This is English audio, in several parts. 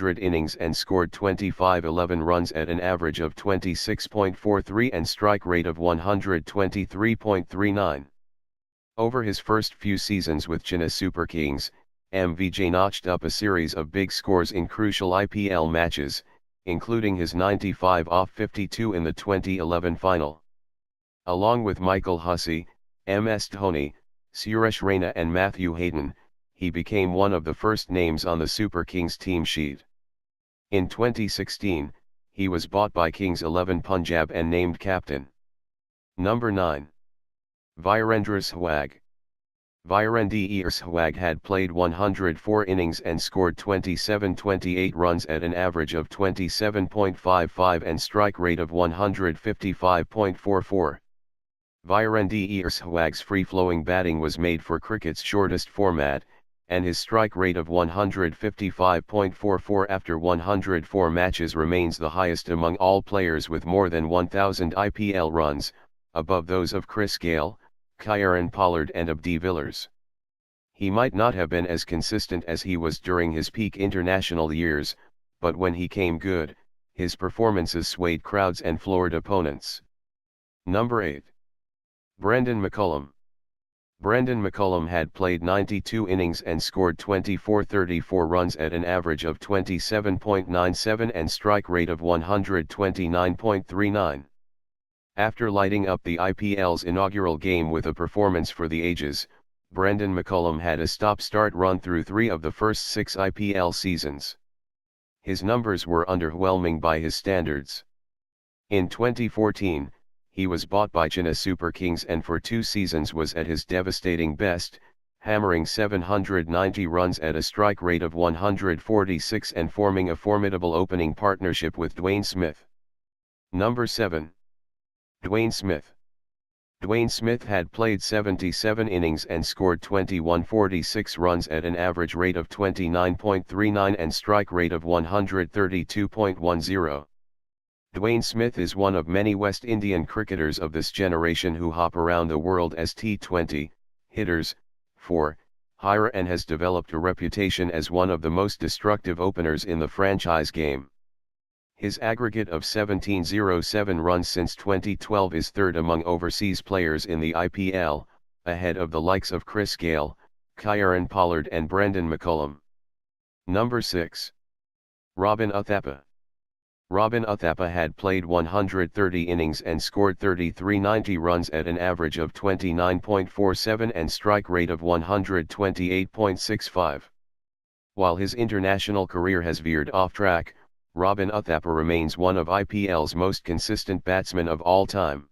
100 innings and scored 2511 runs at an average of 26.43 and strike rate of 123.39. Over his first few seasons with Chennai Super Kings, MVJ notched up a series of big scores in crucial IPL matches, including his 95 off 52 in the 2011 final. Along with Michael Hussey, MS Dhoni, Suresh Raina and Matthew Hayden, he became one of the first names on the Super Kings team sheet. In 2016, he was bought by Kings 11 Punjab and named captain. Number 9. Virendra Sehwag. Virendra Sehwag had played 104 innings and scored 27-28 runs at an average of 27.55 and strike rate of 155.44. Virendra Sehwag's free-flowing batting was made for cricket's shortest format, and his strike rate of 155.44 after 104 matches remains the highest among all players with more than 1,000 IPL runs, above those of Chris Gayle, Kieron Pollard and Abdi Villers. He might not have been as consistent as he was during his peak international years, but when he came good, his performances swayed crowds and floored opponents. Number 8. Brendon McCullum. Brendon McCullum had played 92 innings and scored 24-34 runs at an average of 27.97 and strike rate of 129.39. After lighting up the IPL's inaugural game with a performance for the ages, Brendon McCullum had a stop-start run through 3 of the first 6 IPL seasons. His numbers were underwhelming by his standards. In 2014, he was bought by Chennai Super Kings and for 2 seasons was at his devastating best, hammering 790 runs at a strike rate of 146 and forming a formidable opening partnership with Dwayne Smith. Number 7. Dwayne Smith. Dwayne Smith had played 77 innings and scored 2146 runs at an average rate of 29.39 and strike rate of 132.10. Dwayne Smith is one of many West Indian cricketers of this generation who hop around the world as T20 hitters for hire and has developed a reputation as one of the most destructive openers in the franchise game. His aggregate of 1707 runs since 2012 is third among overseas players in the IPL, ahead of the likes of Chris Gayle, Kieron Pollard and Brendon McCullum. Number 6. Robin Uthappa. Robin Uthappa had played 130 innings and scored 3390 runs at an average of 29.47 and strike rate of 128.65. While his international career has veered off track, Robin Uthappa remains one of IPL's most consistent batsmen of all time.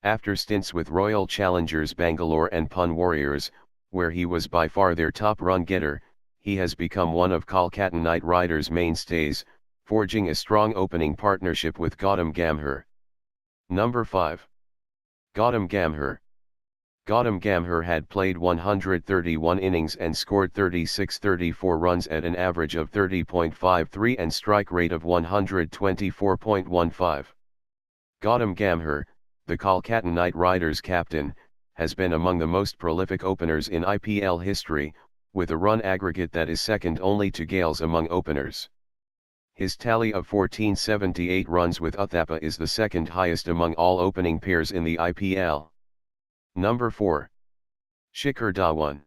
After stints with Royal Challengers Bangalore and Pune Warriors, where he was by far their top run-getter, he has become one of Kolkata Knight Riders' mainstays, forging a strong opening partnership with Gautam Gambhir. Number 5. Gautam Gambhir. Gautam Gambhir had played 131 innings and scored 36-34 runs at an average of 30.53 and strike rate of 124.15. Gautam Gambhir, the Kolkata Knight Riders captain, has been among the most prolific openers in IPL history, with a run aggregate that is second only to Gayle's among openers. His tally of 1478 runs with Uthappa is the second highest among all opening pairs in the IPL. Number 4. Shikhar Dhawan.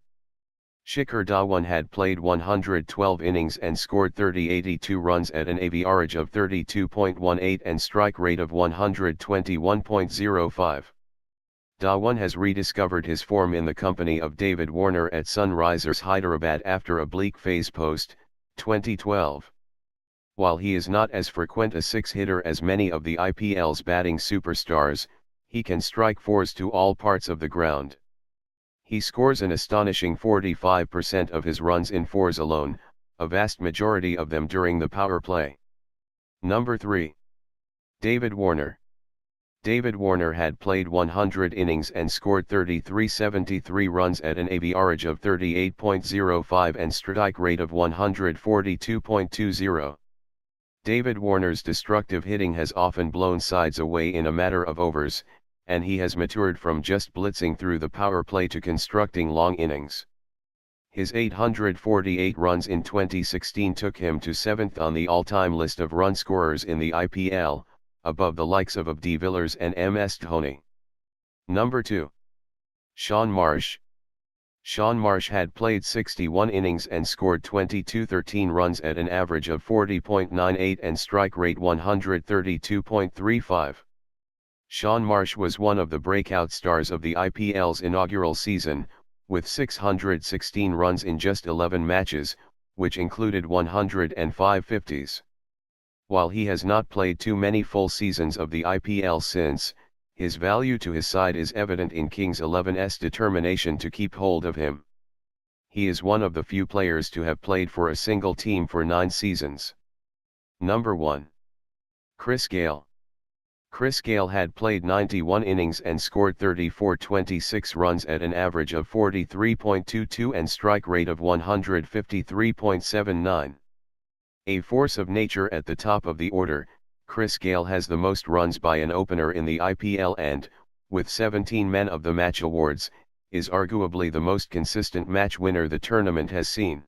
Shikhar Dhawan had played 112 innings and scored 82 runs at an average of 32.18 and strike rate of 121.05. Dhawan has rediscovered his form in the company of David Warner at Sunrisers Hyderabad after a bleak phase post 2012. While he is not as frequent a six-hitter as many of the IPL's batting superstars, he can strike fours to all parts of the ground. He scores an astonishing 45% of his runs in fours alone, a vast majority of them during the power play. Number 3. David Warner. David Warner had played 100 innings and scored 73 runs at an average of 38.05 and strike rate of 142.20. David Warner's destructive hitting has often blown sides away in a matter of overs, and he has matured from just blitzing through the power play to constructing long innings. His 848 runs in 2016 took him to 7th on the all-time list of run scorers in the IPL, above the likes of De Villiers and MS Dhoni. Number 2. Shaun Marsh. Shaun Marsh had played 61 innings and scored 2213 runs at an average of 40.98 and strike rate 132.35. Shaun Marsh was one of the breakout stars of the IPL's inaugural season, with 616 runs in just 11 matches, which included 105 50s. While he has not played too many full seasons of the IPL since, his value to his side is evident in Kings XI's determination to keep hold of him. He is one of the few players to have played for a single team for 9 seasons. Number 1. Chris Gayle. Chris Gayle had played 91 innings and scored 3426 runs at an average of 43.22 and strike rate of 153.79. A force of nature at the top of the order, Chris Gayle has the most runs by an opener in the IPL and, with 17 Men of the Match awards, is arguably the most consistent match winner the tournament has seen.